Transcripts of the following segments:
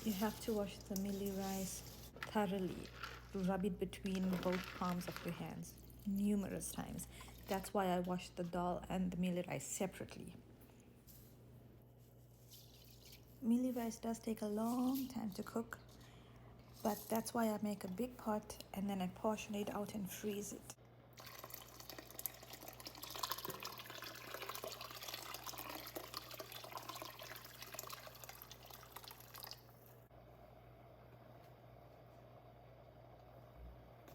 You have to wash the mielie rice thoroughly. Rub it between both palms of your hands numerous times. That's why I wash the dal and the mielie rice separately. Mielie rice does take a long time to cook, but that's why I make a big pot and then I portion it out and freeze it.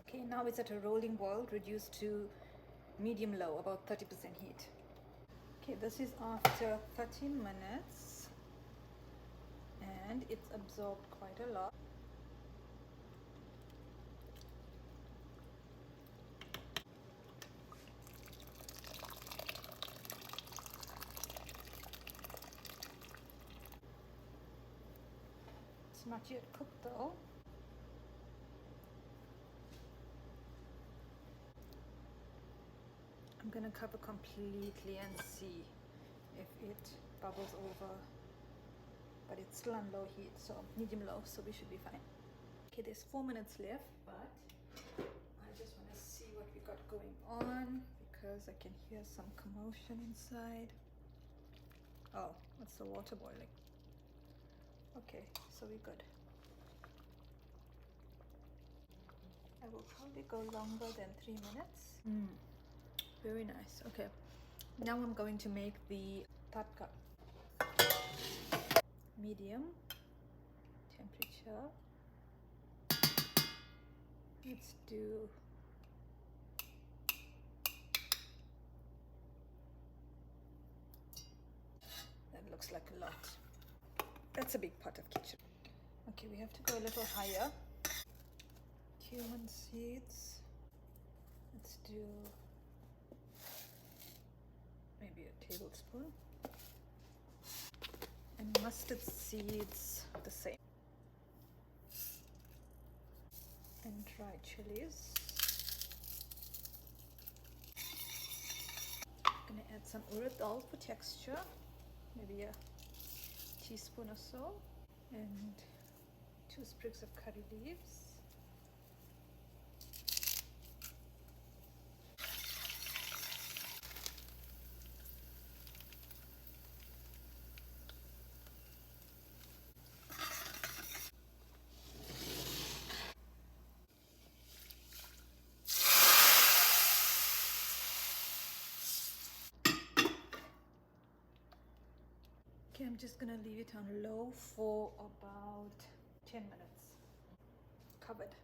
Okay, now it's at a rolling boil, reduced to medium low, about 30% heat. Okay, this is after 13 minutes and it's absorbed quite a lot. It's not yet cooked though. I'm gonna cover completely and see if it bubbles over, but it's still on low heat, so medium low, so we should be fine. Okay, there's 4 minutes left, but I just want to see what we got going on because I can hear some commotion inside. Oh, that's the water boiling. Okay, so we're good. I will probably go longer than 3 minutes. Very nice. Okay, now I'm going to make the tadka. Medium temperature. Let's do that. Looks like a lot. That's a big pot of kichiri. Okay, we have to go a little higher. Cumin seeds. Let's do maybe a tablespoon. And mustard seeds the same. And dried chilies. I'm gonna add some urad dal for texture, maybe a teaspoon or so, and 2 sprigs of curry leaves. Okay, I'm just gonna leave it on low for about 10 minutes, covered.